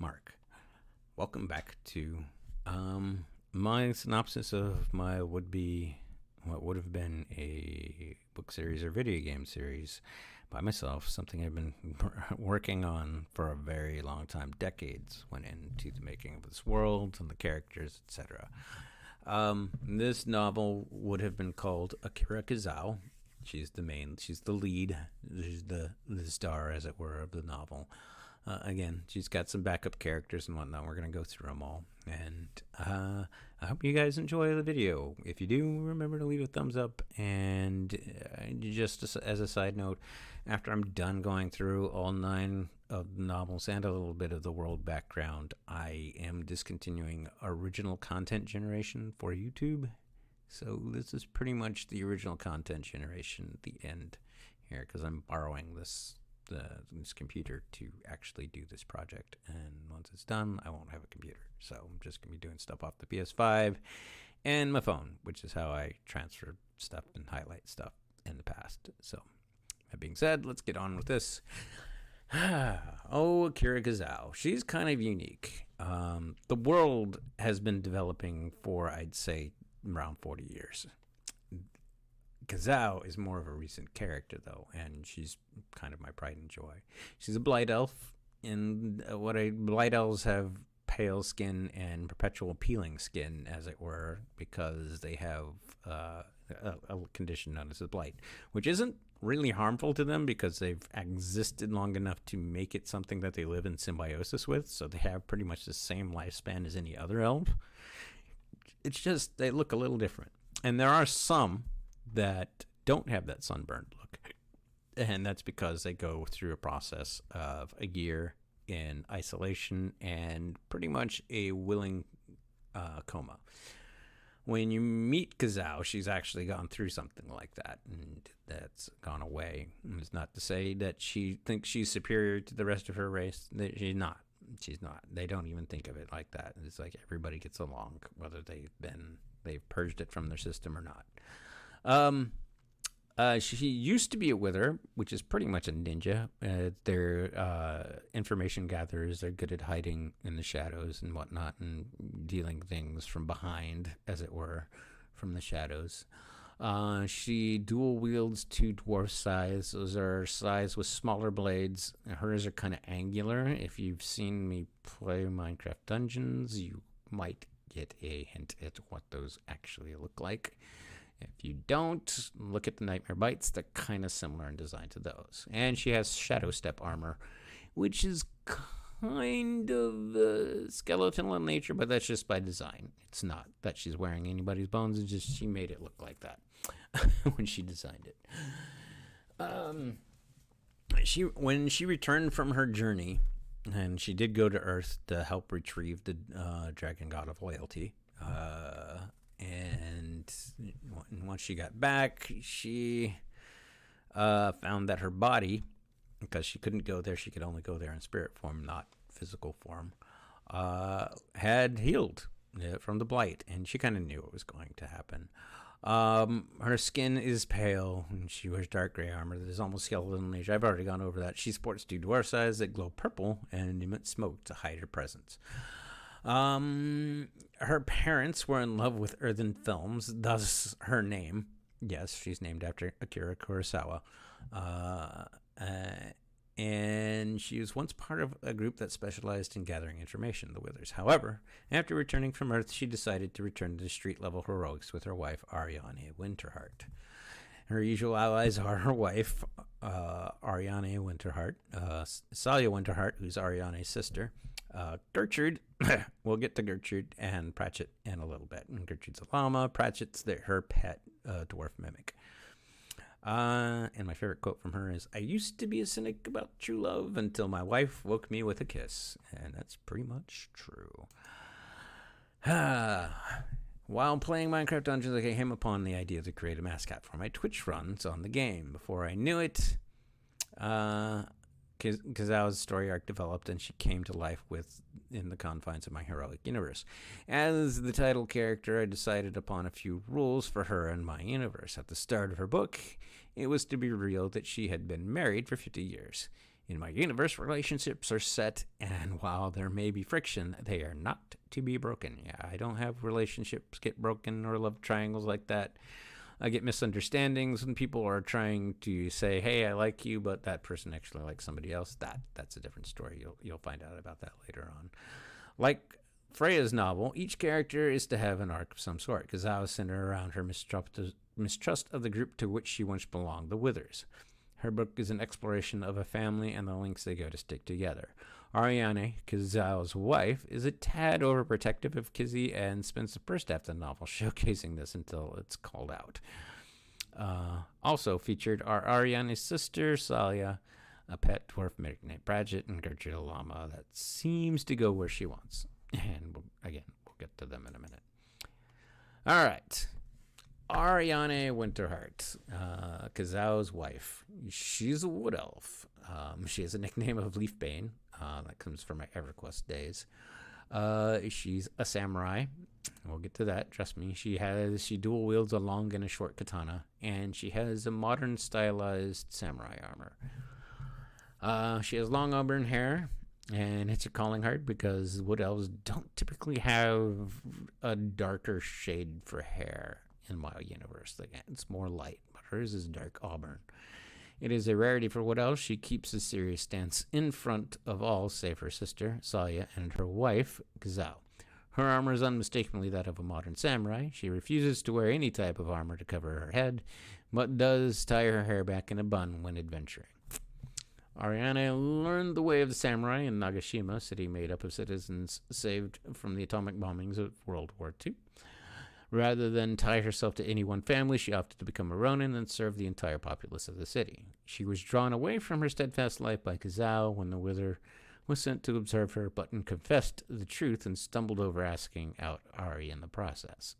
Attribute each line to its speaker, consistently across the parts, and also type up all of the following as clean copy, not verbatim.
Speaker 1: Mark. Welcome back to my synopsis of my what would have been a book series or video game series by myself, something I've been working on for a very long time. Decades went into the making of this world and the characters, etc. This novel would have been called Akira Kizzau. She's the lead, she's the star, as it were, of the novel. Again, she's got some backup characters and whatnot. We're going to go through them all. And I hope you guys enjoy the video. If you do, remember to leave a thumbs up. And just as a side note, after I'm done going through all 9 of the novels and a little bit of the world background, I am discontinuing original content generation for YouTube. So this is pretty much the original content generation at the end here, because I'm borrowing this computer to actually do this project, and once it's done I won't have a computer, so I'm just gonna be doing stuff off the PS5 and my phone, which is how I transfer stuff and highlight stuff in the past. So that being said, let's get on with this. Akira Kizzau. She's kind of unique. The world has been developing for, I'd say, around 40 years. Kizzau is more of a recent character, though, and she's kind of my pride and joy. She's a blight elf, and blight elves have pale skin and perpetual peeling skin, as it were, because they have a condition known as a blight, which isn't really harmful to them because they've existed long enough to make it something that they live in symbiosis with, so they have pretty much the same lifespan as any other elf. It's just they look a little different, and there are some that don't have that sunburned look, and that's because they go through a process of a year in isolation and pretty much a willing coma. When you meet Kizzau, she's actually gone through something like that, and that's gone away. It's not to say that she thinks she's superior to the rest of her race. She's not. They don't even think of it like that. It's like everybody gets along, whether they've purged it from their system or not. She used to be a wither, which is pretty much a ninja. They're information gatherers. They're good at hiding in the shadows and whatnot, and dealing things from behind, as it were, from the shadows. She dual wields 2 dwarf scythes. Those are scythes with smaller blades. Hers are kind of angular. If you've seen me play Minecraft Dungeons, you might get a hint at what those actually look like. If you don't, look at the Nightmare Bites. They're kind of similar in design to those. And she has Shadow Step armor, which is kind of skeletal in nature, but that's just by design. It's not that she's wearing anybody's bones. It's just she made it look like that when she designed it. When she returned from her journey, and she did go to Earth to help retrieve the Dragon God of Loyalty, and once she got back, she found that her body, because she couldn't go there, she could only go there in spirit form, not physical form, had healed from the blight, and she kind of knew what was going to happen. Her skin is pale, and she wears dark gray armor that is almost skeletal in nature. I've already gone over that. She sports 2 dwarf scythes that glow purple and emit smoke to hide her presence. Her parents were in love with earthen films, thus her name. Yes, she's named after Akira Kurosawa. And she was once part of a group that specialized in gathering information, the Withers. However, after returning from Earth, she decided to return to street-level heroics with her wife, Ariane Winterheart. Her usual allies are her wife, Ariane Winterheart, Salia Winterheart, who's Ariane's sister, Gertrude, we'll get to Gertrude, and Pratchett in a little bit. And Gertrude's a llama, Pratchett's her pet dwarf mimic. And my favorite quote from her is, "I used to be a cynic about true love until my wife woke me with a kiss." And that's pretty much true. While playing Minecraft Dungeons, I came upon the idea to create a mascot for my Twitch runs on the game. Before I knew it, Kizzau's story arc developed, and she came to life within the confines of my heroic universe. As the title character, I decided upon a few rules for her and my universe. At the start of her book, it was to be revealed that she had been married for 50 years. In my universe, relationships are set, and while there may be friction, they are not to be broken. Yeah, I don't have relationships get broken or love triangles like that. I get misunderstandings when people are trying to say, "Hey, I like you," but that person actually likes somebody else. That's a different story. You'll find out about that later on. Like Freya's novel, each character is to have an arc of some sort. Kizzau is centered around her mistrust of the group to which she once belonged, the Withers. Her book is an exploration of a family and the lengths they go to stick together. Ariane, Kizzau's wife, is a tad overprotective of Kizzy and spends the first half of the novel showcasing this until it's called out. Also featured are Ariane's sister, Salia, a pet dwarf named Pradgett, and Gertrude Lama that seems to go where she wants. And we'll get to them in a minute. All right. Ariane Winterheart, Kizzau's wife. She's a wood elf. She has a nickname of Leafbane. That comes from my EverQuest days. She's a samurai. We'll get to that. Trust me. She dual wields a long and a short katana, and she has a modern stylized samurai armor. She has long auburn hair, and it's a calling card because wood elves don't typically have a darker shade for hair in my universe. It's more light, but hers is dark auburn. It is a rarity for wood elves. She keeps a serious stance in front of all save her sister, Salia, and her wife, Kizzau. Her armor is unmistakably that of a modern samurai. She refuses to wear any type of armor to cover her head, but does tie her hair back in a bun when adventuring. Ariane learned the way of the samurai in Nagashima, city made up of citizens saved from the atomic bombings of World War II. Rather than tie herself to any one family, she opted to become a Ronin and serve the entire populace of the city. She was drawn away from her steadfast life by Kizzau when the Wither was sent to observe her, but confessed the truth and stumbled over asking out Ari in the process.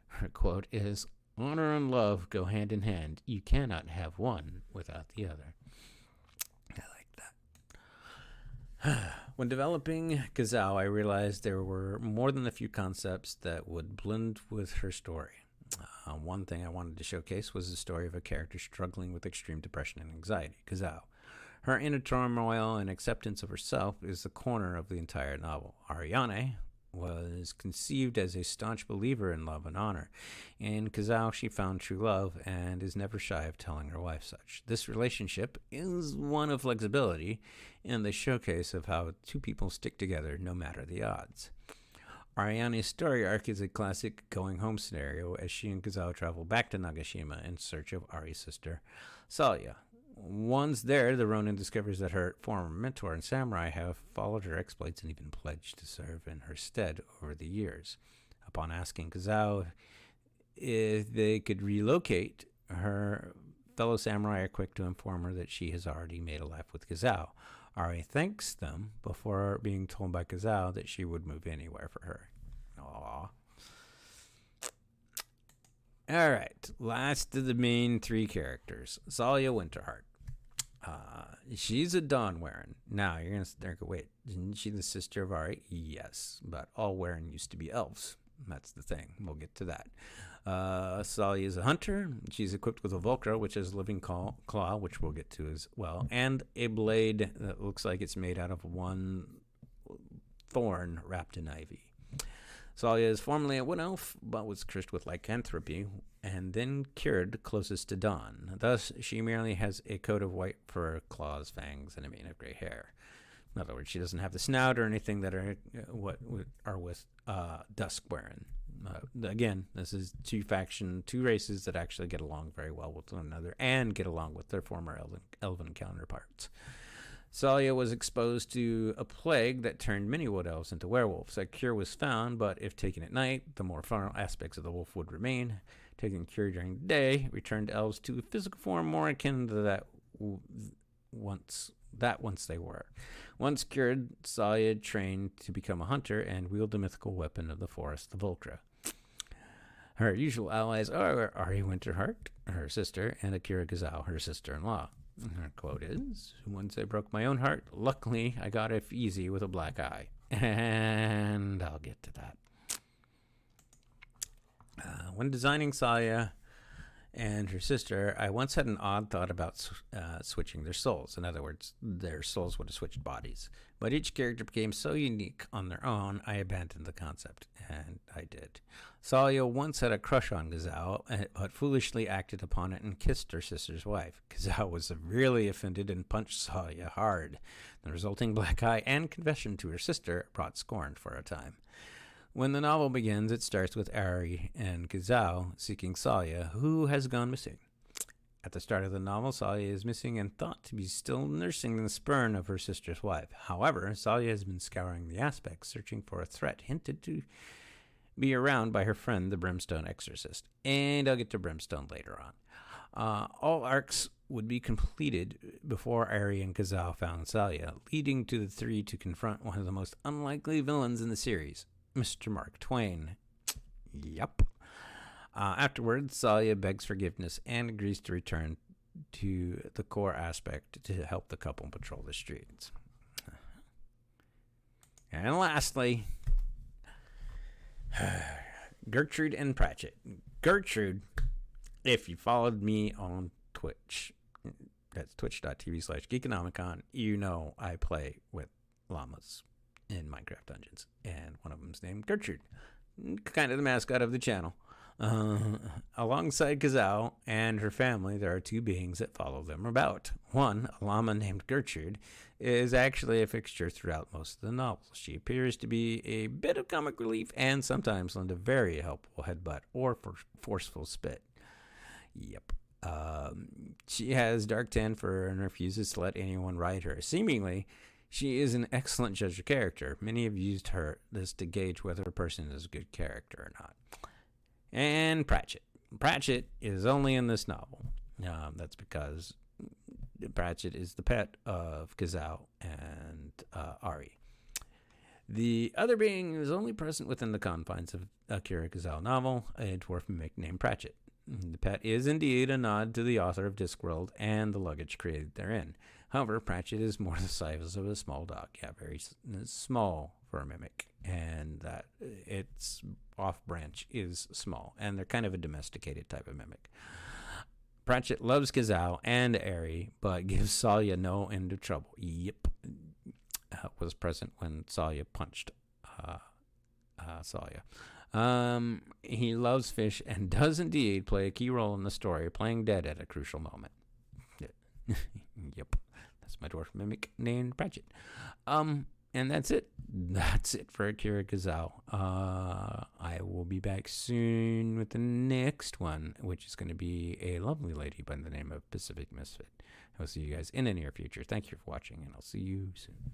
Speaker 1: Her quote is, "Honor and love go hand in hand. You cannot have one without the other." I like that. When developing Kizzau, I realized there were more than a few concepts that would blend with her story. One thing I wanted to showcase was the story of a character struggling with extreme depression and anxiety, Kizzau. Her inner turmoil and acceptance of herself is the corner of the entire novel. Ariane was conceived as a staunch believer in love and honor. In Kizzau, she found true love and is never shy of telling her wife such. This relationship is one of flexibility and the showcase of how two people stick together no matter the odds. Ariane's story arc is a classic going home scenario as she and Kizzau travel back to Nagashima in search of Ari's sister, Salia. Once there, the Ronin discovers that her former mentor and samurai have followed her exploits and even pledged to serve in her stead over the years. Upon asking Kizzau if they could relocate, her fellow samurai are quick to inform her that she has already made a life with Kizzau. Ari thanks them before being told by Kizzau that she would move anywhere for her. Aww. All right, last of the main three characters, Salia Winterheart. She's a Dawn Warren. Now, you're going to start, wait, isn't she the sister of Ari? Yes, but all Warren used to be elves. That's the thing. We'll get to that. Salia is a hunter. She's equipped with a Vulcra, which is a living claw, which we'll get to as well, and a blade that looks like it's made out of one thorn wrapped in ivy. Salia is formerly a wood elf, but was cursed with lycanthropy, and then cured closest to dawn. Thus, she merely has a coat of white fur, claws, fangs, and a mane of gray hair. In other words, she doesn't have the snout or anything that are with Duskwearin. Again, this is two races that actually get along very well with one another and get along with their former elven counterparts. Salia was exposed to a plague that turned many wood elves into werewolves. A cure was found, but if taken at night, the more frontal aspects of the wolf would remain. Taking cure during the day returned elves to a physical form more akin to that once they were. Once cured, Salia trained to become a hunter and wield the mythical weapon of the forest, the Vulcra. Her usual allies are Ari Winterheart, her sister, and Akira Kizzau, her sister-in-law. Her quote is, "Once I broke my own heart, luckily I got off easy with a black eye." And I'll get to that. When designing Salia and her sister, I once had an odd thought about switching their souls. In other words, their souls would have switched bodies. But each character became so unique on their own, I abandoned the concept. And I did. Salia once had a crush on Kizzau, but foolishly acted upon it and kissed her sister's wife. Kizzau was severely offended and punched Salia hard. The resulting black eye and confession to her sister brought scorn for a time. When the novel begins, it starts with Ari and Kizzau seeking Salia, who has gone missing. At the start of the novel, Salia is missing and thought to be still nursing the spurn of her sister's wife. However, Salia has been scouring the aspects, searching for a threat hinted to be around by her friend, the Brimstone Exorcist. And I'll get to Brimstone later on. All arcs would be completed before Ari and Kizzau found Salia, leading to the three to confront one of the most unlikely villains in the series, Mr. Mark Twain. Yup. Afterwards, Salia begs forgiveness and agrees to return to the core aspect to help the couple patrol the streets. And lastly, Gertrude and Pratchett. Gertrude, if you followed me on Twitch, that's twitch.tv/Geekanomicon, you know I play with llamas in Minecraft Dungeons, and one of them's named Gertrude, kind of the mascot of the channel. Alongside Kizzau and her family, there are two beings that follow them about. One, a llama named Gertrude, is actually a fixture throughout most of the novel. She appears to be a bit of comic relief and sometimes lend a very helpful headbutt or forceful spit. Yep. She has dark tan fur and refuses to let anyone ride her. Seemingly, she is an excellent judge of character. Many have used this to gauge whether a person is a good character or not. And Pratchett. Pratchett is only in this novel. That's because Pratchett is the pet of Kizzau and Ari. The other being is only present within the confines of Akira Kizzau novel, a dwarf mimic named Pratchett. The pet is indeed a nod to the author of Discworld and the luggage created therein. However, Pratchett is more the size of a small dog. Yeah, very small for a mimic. And that its off branch is small. And they're kind of a domesticated type of mimic. Pratchett loves Kizzau and Ari, but gives Salia no end of trouble. Yep. Was present when Salia punched Salia. He loves fish and does indeed play a key role in the story, playing dead at a crucial moment. Yep. That's my dwarf mimic named Pratchett. And that's it. That's it for Akira Kizzau. I will be back soon with the next one, which is going to be a lovely lady by the name of Pacific Misfit. I'll see you guys in the near future. Thank you for watching, and I'll see you soon.